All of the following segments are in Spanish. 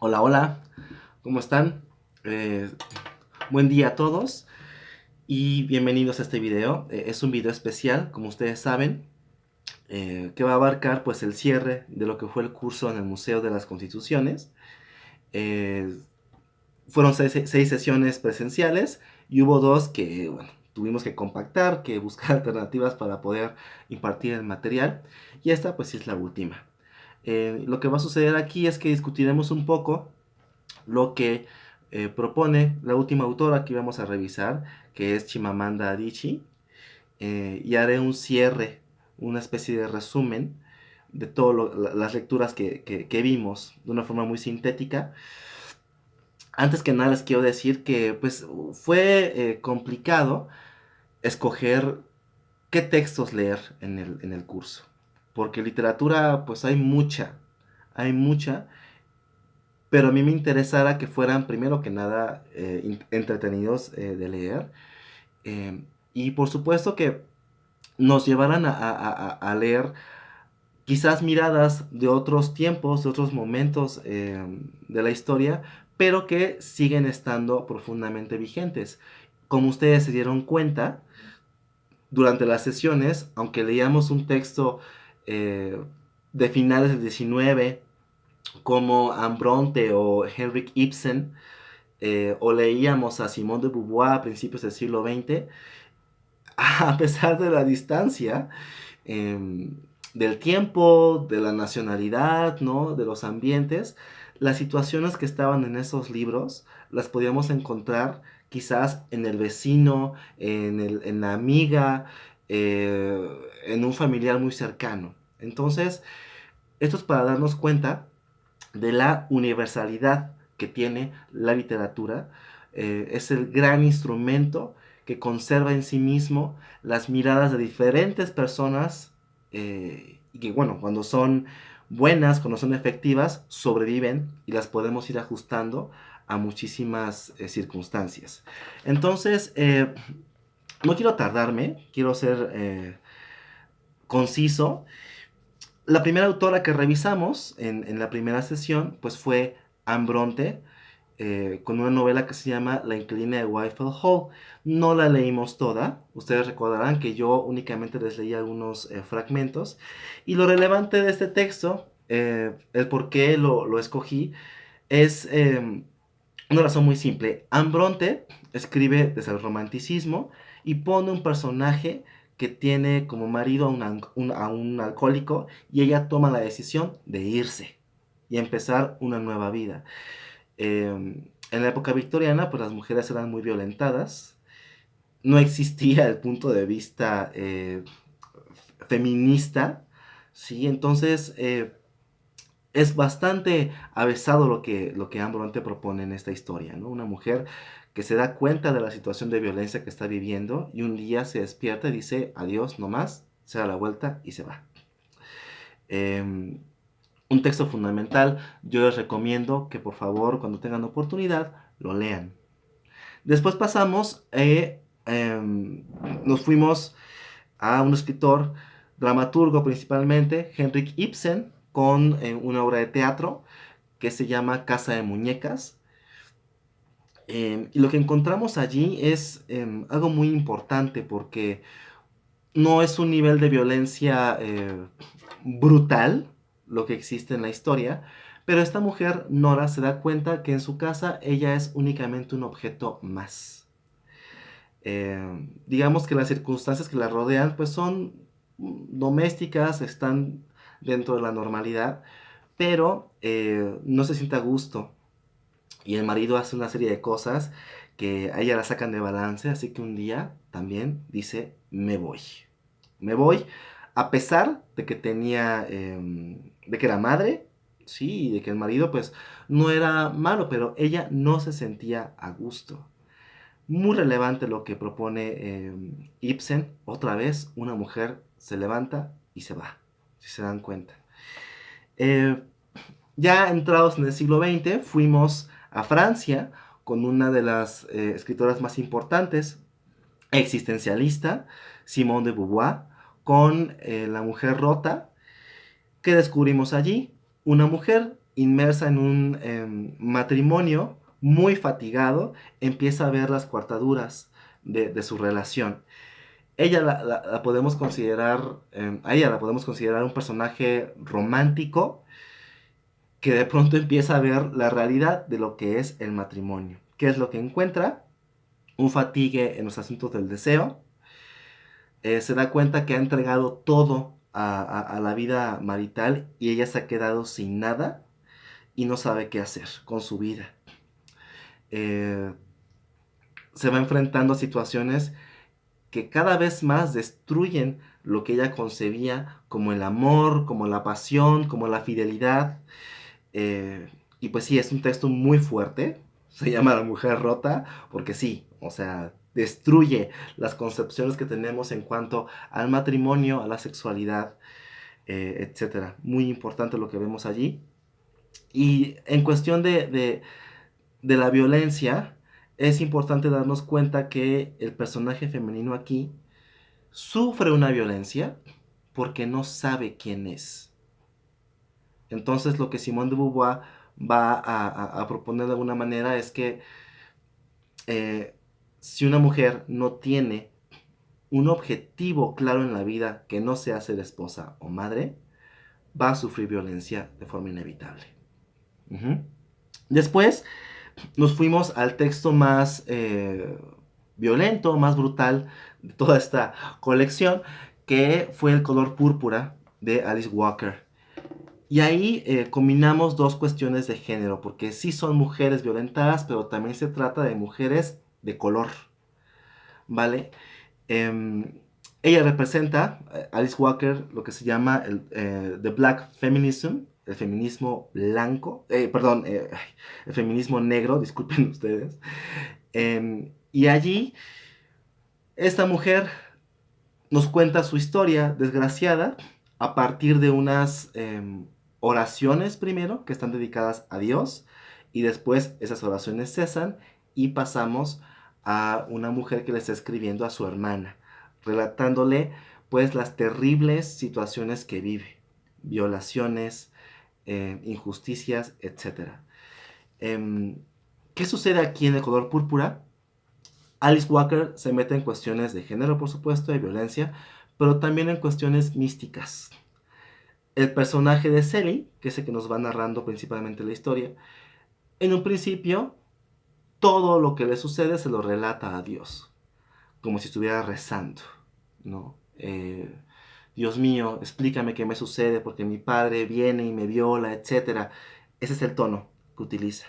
Hola, hola, ¿cómo están? Eh, Buen día a todos y bienvenidos a este video. Es un video especial, como ustedes saben, que va a abarcar pues el cierre de lo que fue el curso en el Museo de las Constituciones. Eh, Fueron seis sesiones presenciales y hubo dos que, bueno, tuvimos que compactar, que buscar alternativas para poder impartir el material. Y esta pues sí es la última. Lo que va a suceder aquí es que discutiremos un poco lo que propone la última autora que vamos a revisar, que es Chimamanda Adichie, y haré un cierre, una especie de resumen de todas las lecturas que vimos de una forma muy sintética. Antes que nada les quiero decir que pues fue complicado escoger qué textos leer en el curso, porque literatura pues hay mucha, pero a mí me interesara que fueran primero que nada entretenidos de leer, y por supuesto que nos llevaran a leer quizás miradas de otros tiempos, de otros momentos de la historia, pero que siguen estando profundamente vigentes. Como ustedes se dieron cuenta, durante las sesiones, aunque leíamos un texto eh, de finales del 19, como Ambronte o Henrik Ibsen, o leíamos a Simone de Beauvoir a principios del siglo XX, a pesar de la distancia, eh, del tiempo, de la nacionalidad, ¿no? De los ambientes, las situaciones que estaban en esos libros las podíamos encontrar quizás en el vecino, en la amiga, en un familiar muy cercano. Entonces, esto es para darnos cuenta de la universalidad que tiene la literatura. Es el gran instrumento que conserva en sí mismo las miradas de diferentes personas, y que bueno, cuando son buenas, cuando son efectivas, sobreviven y las podemos ir ajustando a muchísimas circunstancias. Entonces, no quiero tardarme, quiero ser conciso. La primera autora que revisamos en la primera sesión pues fue Anne Bronte, con una novela que se llama La inquilina de Whitehall Hall. No la leímos toda, ustedes recordarán que yo únicamente les leí algunos fragmentos, y lo relevante de este texto, el por qué lo escogí, es una razón muy simple. Anne Bronte escribe desde el romanticismo y pone un personaje que tiene como marido a un alcohólico, y ella toma la decisión de irse y empezar una nueva vida. En la época victoriana, pues las mujeres eran muy violentadas. No existía el punto de vista feminista, ¿sí? Entonces, es bastante avesado lo que Anne Bronte propone en esta historia, ¿no? Una mujer que se da cuenta de la situación de violencia que está viviendo y un día se despierta y dice adiós, no más, se da la vuelta y se va. Eh, un texto fundamental, yo les recomiendo que por favor cuando tengan oportunidad lo lean. Después pasamos, nos fuimos a un escritor, dramaturgo principalmente, Henrik Ibsen, con una obra de teatro que se llama Casa de Muñecas. Y lo que encontramos allí es algo muy importante, porque no es un nivel de violencia brutal lo que existe en la historia, pero esta mujer, Nora, se da cuenta que en su casa ella es únicamente un objeto más. Digamos que las circunstancias que la rodean pues son domésticas, están dentro de la normalidad, pero no se siente a gusto, y el marido hace una serie de cosas que a ella la sacan de balance, así que un día también dice, me voy. Me voy, a pesar de que tenía, de que era madre, sí, y de que el marido pues no era malo, pero ella no se sentía a gusto. Muy relevante lo que propone Ibsen. Otra vez, una mujer se levanta y se va, si se dan cuenta. Eh, ya entrados en el siglo XX, fuimos a Francia con una de las escritoras más importantes, existencialista, Simone de Beauvoir, con La mujer rota. ¿Qué descubrimos allí? Una mujer inmersa en un matrimonio, muy fatigado, empieza a ver las cuartaduras de su relación. Ella la podemos considerar, a ella la podemos considerar un personaje romántico que de pronto empieza a ver la realidad de lo que es el matrimonio. ¿Qué es lo que encuentra? Un fatigue en los asuntos del deseo. Se da cuenta que ha entregado todo a la vida marital y ella se ha quedado sin nada y no sabe qué hacer con su vida. Eh, Se va enfrentando a situaciones que cada vez más destruyen lo que ella concebía como el amor, como la pasión, como la fidelidad. Y pues sí, es un texto muy fuerte. Se llama La mujer rota, porque sí, o sea, destruye las concepciones que tenemos en cuanto al matrimonio, a la sexualidad, etcétera. Muy importante lo que vemos allí. Y en cuestión de la violencia, es importante darnos cuenta que el personaje femenino aquí sufre una violencia porque no sabe quién es. Entonces lo que Simone de Beauvoir va a proponer de alguna manera es que eh, si una mujer no tiene un objetivo claro en la vida que no sea ser esposa o madre, va a sufrir violencia de forma inevitable. Ujú. Después nos fuimos al texto más violento, más brutal de toda esta colección, que fue El color púrpura de Alice Walker. Y ahí combinamos dos cuestiones de género, porque sí son mujeres violentadas, pero también se trata de mujeres de color, ¿vale? Em, Ella representa, Alice Walker, lo que se llama The Black Feminism, el feminismo blanco, perdón, el feminismo negro, disculpen ustedes. Y allí, esta mujer nos cuenta su historia desgraciada a partir de unas oraciones primero que están dedicadas a Dios y después esas oraciones cesan y pasamos a una mujer que le está escribiendo a su hermana, relatándole pues las terribles situaciones que vive, violaciones, injusticias, etc. ¿Qué sucede aquí en El color púrpura? Alice Walker se mete en cuestiones de género, por supuesto, de violencia, pero también en cuestiones místicas. El personaje de Sally, que es el que nos va narrando principalmente la historia, en un principio todo lo que le sucede se lo relata a Dios, como si estuviera rezando, ¿no? Dios mío, explícame qué me sucede porque mi padre viene y me viola, etc. Ese es el tono que utiliza.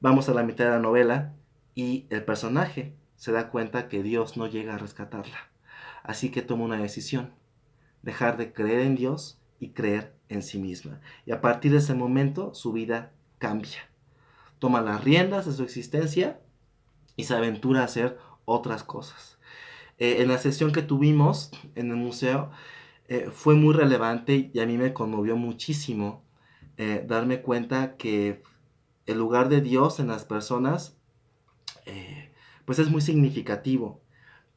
Vamos a la mitad de la novela y el personaje se da cuenta que Dios no llega a rescatarla. Así que toma una decisión, dejar de creer en Dios y creer en sí misma. Y a partir de ese momento su vida cambia. Toma las riendas de su existencia y se aventura a hacer otras cosas. En la sesión que tuvimos en el museo fue muy relevante y a mí me conmovió muchísimo darme cuenta que el lugar de Dios en las personas pues es muy significativo.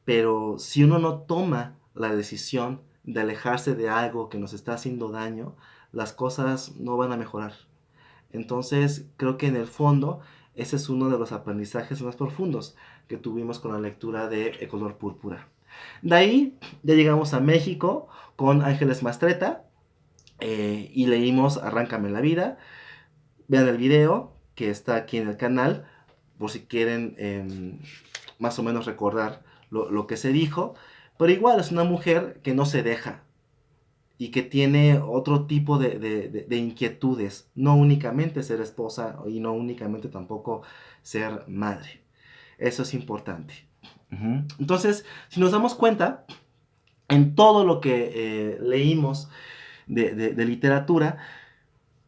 Pero si uno no toma la decisión de alejarse de algo que nos está haciendo daño, las cosas no van a mejorar. Entonces, creo que en el fondo, ese es uno de los aprendizajes más profundos que tuvimos con la lectura de El color púrpura. De ahí ya llegamos a México con Ángeles Mastreta y leímos Arráncame la vida. Vean el video que está aquí en el canal por si quieren más o menos recordar lo que se dijo. Pero igual es una mujer que no se deja y que tiene otro tipo de inquietudes. No únicamente ser esposa y no únicamente tampoco ser madre. Eso es importante. Entonces, si nos damos cuenta, en todo lo que leímos de literatura,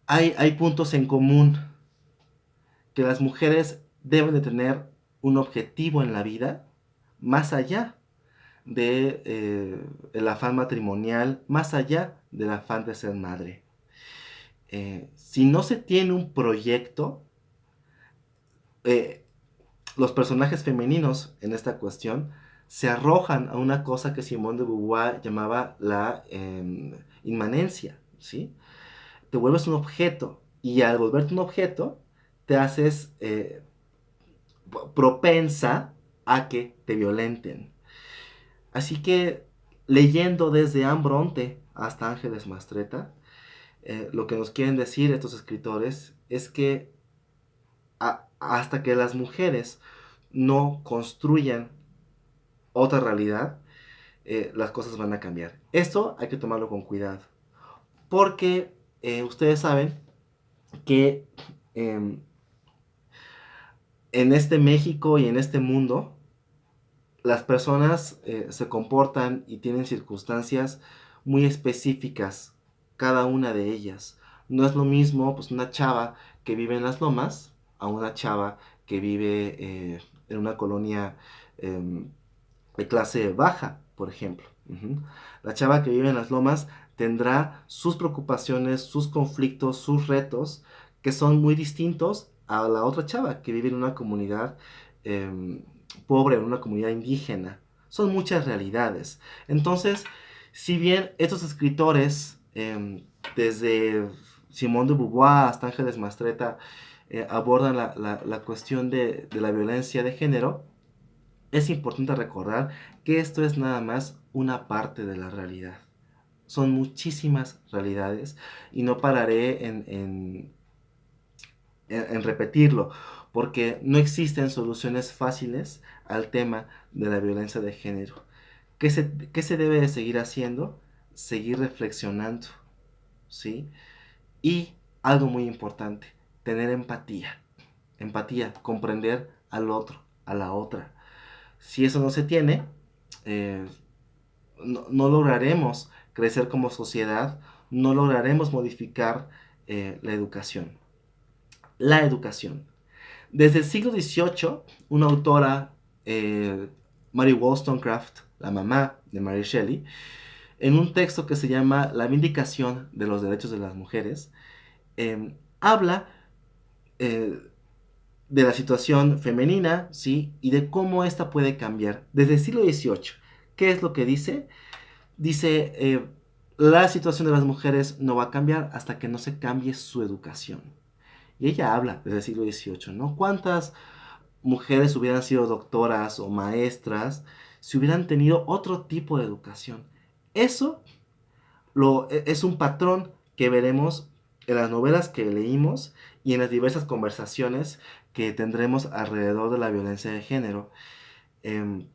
hay puntos en común que las mujeres deben de tener un objetivo en la vida más allá de el afán matrimonial, más allá del afán de ser madre. Si no se tiene un proyecto, eh, los personajes femeninos en esta cuestión se arrojan a una cosa que Simone de Beauvoir llamaba la inmanencia, ¿sí? Te vuelves un objeto. Y al volverte un objeto, te haces propensa a que te violenten. Así que, leyendo desde Ambronte hasta Ángeles Mastretta, lo que nos quieren decir estos escritores es que hasta que las mujeres no construyan otra realidad, las cosas van a cambiar. Esto hay que tomarlo con cuidado, porque ustedes saben que eh, en este México y en este mundo, las personas se comportan y tienen circunstancias muy específicas, cada una de ellas. No es lo mismo pues, una chava que vive en las lomas a una chava que vive en una colonia eh, de clase baja, por ejemplo. La chava que vive en las lomas tendrá sus preocupaciones, sus conflictos, sus retos, que son muy distintos a la otra chava que vive en una comunidad pobre, en una comunidad indígena. Son muchas realidades. Entonces, si bien estos escritores, desde Simone de Beauvoir hasta Ángeles Mastretta, abordan la cuestión de la violencia de género, es importante recordar que esto es nada más una parte de la realidad. Son muchísimas realidades y no pararé en repetirlo, porque no existen soluciones fáciles al tema de la violencia de género. ¿Qué se debe de seguir haciendo? Seguir reflexionando, ¿sí? Y algo muy importante, tener empatía. Empatía, comprender al otro, a la otra. Si eso no se tiene, eh, no lograremos crecer como sociedad, no lograremos modificar la educación. La educación. Desde el siglo XVIII, una autora, Mary Wollstonecraft, la mamá de Mary Shelley, en un texto que se llama La Vindicación de los Derechos de las Mujeres, habla eh, de la situación femenina, ¿sí? Y de cómo esta puede cambiar. Desde el siglo XVIII, ¿qué es lo que dice? Dice, la situación de las mujeres no va a cambiar hasta que no se cambie su educación. Y ella habla desde el siglo XVIII, ¿no? ¿Cuántas mujeres hubieran sido doctoras o maestras si hubieran tenido otro tipo de educación? Eso es un patrón que veremos en las novelas que leímos y en las diversas conversaciones que tendremos alrededor de la violencia de género. Em,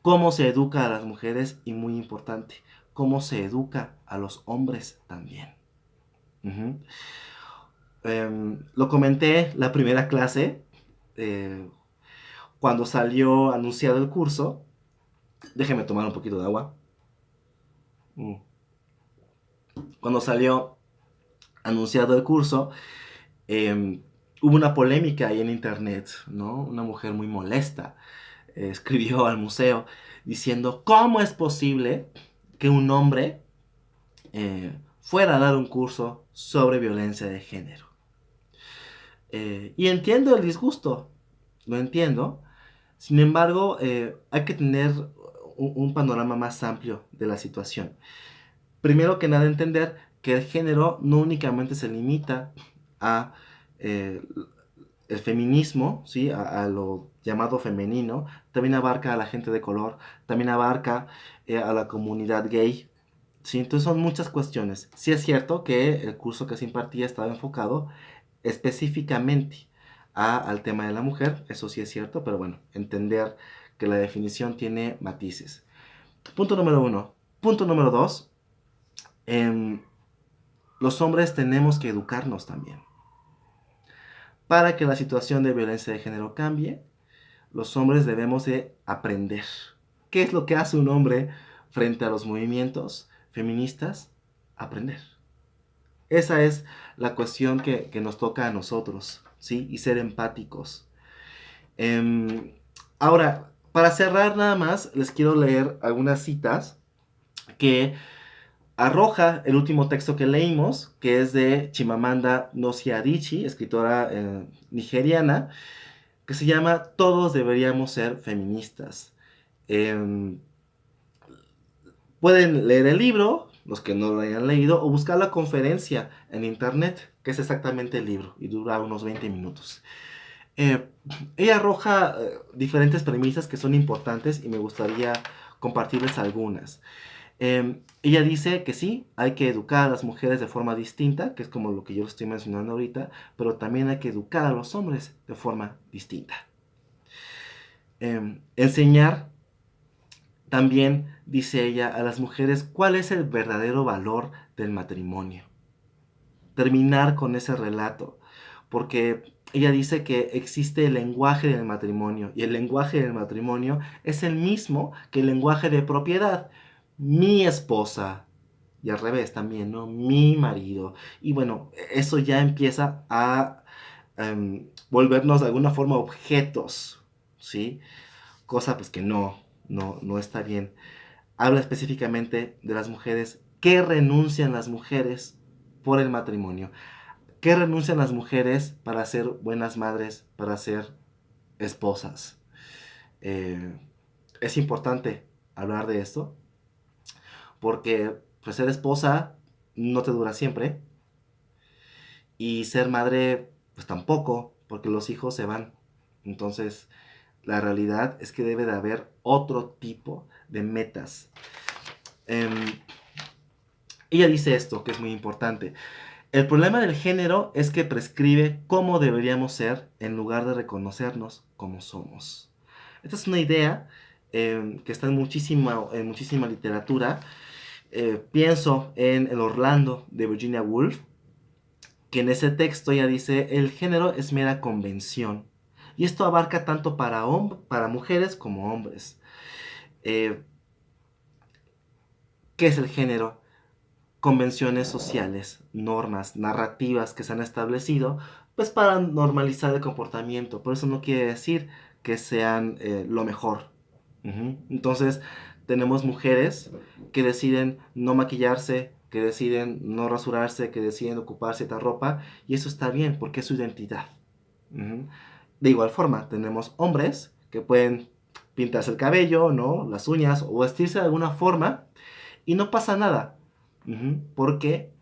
Cómo se educa a las mujeres y muy importante, cómo se educa a los hombres también. Ujú. Lo comenté la primera clase, eh, cuando salió anunciado el curso. Déjeme tomar un poquito de agua. Mm. Cuando salió anunciado el curso, eh, hubo una polémica ahí en internet, ¿no? Una mujer muy molesta escribió al museo diciendo, ¿cómo es posible que un hombre fuera a dar un curso sobre violencia de género? Y entiendo el disgusto, lo entiendo. Sin embargo, hay que tener un panorama más amplio de la situación. Primero que nada, entender que el género no únicamente se limita a eh, el feminismo, ¿sí? A lo llamado femenino, también abarca a la gente de color, también abarca a la comunidad gay, ¿sí? Entonces son muchas cuestiones. Sí es cierto que el curso que se impartía estaba enfocado específicamente al tema de la mujer, eso sí es cierto, pero bueno, entender que la definición tiene matices. Punto número uno. Punto número dos, los hombres tenemos que educarnos también. Para que la situación de violencia de género cambie, los hombres debemos de aprender. ¿Qué es lo que hace un hombre frente a los movimientos feministas? Aprender. Esa es la cuestión que nos toca a nosotros, ¿sí? Y ser empáticos. Ahora, para cerrar nada más, les quiero leer algunas citas que arroja el último texto que leímos, que es de Chimamanda Ngozi Adichie, escritora nigeriana, que se llama Todos deberíamos ser feministas. Eh, Pueden leer el libro, los que no lo hayan leído, o buscar la conferencia en internet. que es exactamente el libro, y dura unos 20 minutos. Eh, Ella arroja diferentes premisas que son importantes y me gustaría compartirles algunas. Ella dice que sí, hay que educar a las mujeres de forma distinta, que es como lo que yo estoy mencionando ahorita, pero también hay que educar a los hombres de forma distinta. Enseñar también, dice ella, a las mujeres cuál es el verdadero valor del matrimonio. Terminar con ese relato, porque ella dice que existe el lenguaje del matrimonio, y el lenguaje del matrimonio es el mismo que el lenguaje de propiedad. Mi esposa, y al revés también, ¿no? Mi marido. Y bueno, eso ya empieza a volvernos de alguna forma objetos, ¿sí? Cosa pues que no está bien. Habla específicamente de las mujeres, qué renuncian las mujeres por el matrimonio. ¿Qué renuncian las mujeres para ser buenas madres, para ser esposas? Eh, es importante hablar de esto, porque pues, ser esposa no te dura siempre, y ser madre pues tampoco, porque los hijos se van. Entonces, la realidad es que debe de haber otro tipo de metas. Eh, Ella dice esto, que es muy importante. El problema del género es que prescribe cómo deberíamos ser en lugar de reconocernos como somos. Esta es una idea que está en muchísima literatura. Pienso en El Orlando de Virginia Woolf, que en ese texto ella dice, el género es mera convención. Y esto abarca tanto para mujeres como hombres. Eh, ¿Qué es el género? Convenciones sociales, normas, narrativas que se han establecido, pues para normalizar el comportamiento. Por eso no quiere decir que sean lo mejor. Entonces, tenemos mujeres que deciden no maquillarse, que deciden no rasurarse, que deciden ocupar cierta ropa, y eso está bien porque es su identidad. De igual forma, tenemos hombres que pueden pintarse el cabello, ¿no? Las uñas o vestirse de alguna forma y no pasa nada. Porque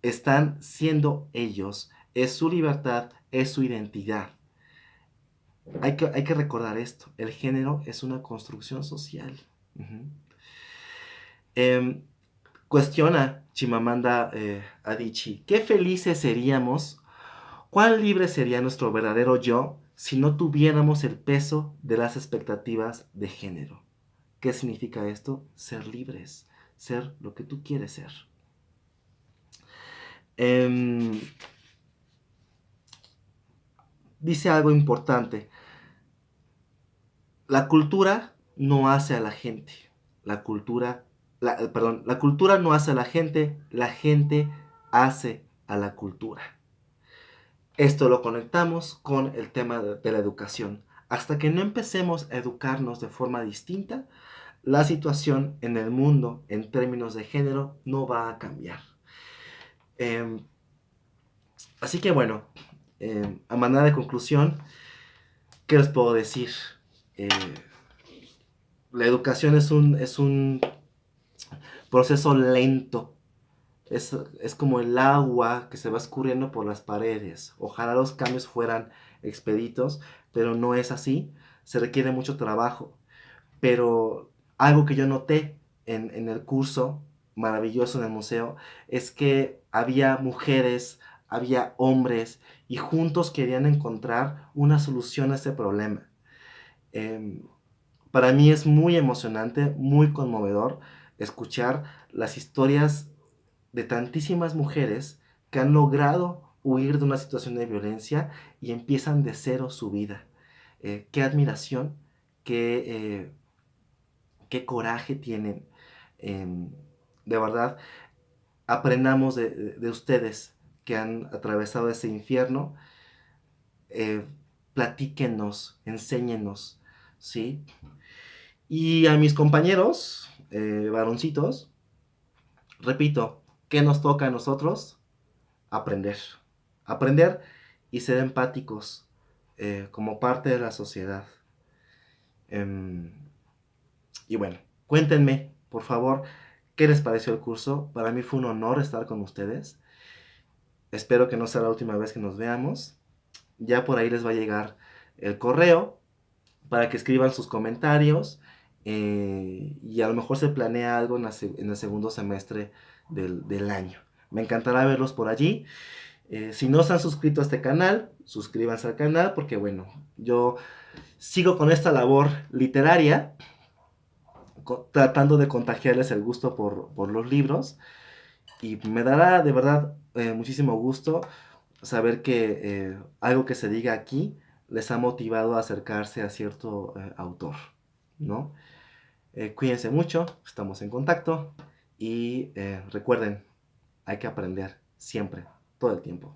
están siendo ellos. Es su libertad, es su identidad. Hay que recordar esto. El género es una construcción social. Ujú. Em, Cuestiona Chimamanda Adichie. ¿Qué felices seríamos? ¿Cuán libre sería nuestro verdadero yo si no tuviéramos el peso de las expectativas de género? ¿Qué significa esto? Ser libres. Ser lo que tú quieres ser. Em, Dice algo importante. La cultura no hace a la gente. La cultura, perdón, la cultura no hace a la gente hace a la cultura. Esto lo conectamos con el tema de la educación. Hasta que no empecemos a educarnos de forma distinta, la situación en el mundo en términos de género no va a cambiar. Eh, Así que bueno, a manera de conclusión, ¿qué les puedo decir? Eh, la educación es un proceso lento. Es como el agua que se va escurriendo por las paredes. Ojalá los cambios fueran expeditos, pero no es así. Se requiere mucho trabajo. Pero algo que yo noté en el curso maravilloso en el museo es que había mujeres, había hombres y juntos querían encontrar una solución a ese problema. Em, para mí es muy emocionante, muy conmovedor escuchar las historias de tantísimas mujeres que han logrado huir de una situación de violencia y empiezan de cero su vida. Qué admiración, qué, qué coraje tienen. Eh, de verdad, aprendamos de ustedes que han atravesado ese infierno. Eh, Platíquenos, enséñenos, ¿sí? Y a mis compañeros, varoncitos, repito, ¿qué nos toca a nosotros? Aprender. Aprender y ser empáticos como parte de la sociedad. Em, y bueno, cuéntenme, por favor, qué les pareció el curso. Para mí fue un honor estar con ustedes. Espero que no sea la última vez que nos veamos. Ya por ahí les va a llegar el correo para que escriban sus comentarios, y a lo mejor se planea algo en el segundo semestre del año. Me encantará verlos por allí. Si no se han suscrito a este canal, suscríbanse al canal porque bueno, yo sigo con esta labor literaria, tratando de contagiarles el gusto por los libros, y me dará de verdad muchísimo gusto saber que algo que se diga aquí les ha motivado a acercarse a cierto autor, ¿no? Cuídense mucho, estamos en contacto y recuerden, hay que aprender siempre, todo el tiempo.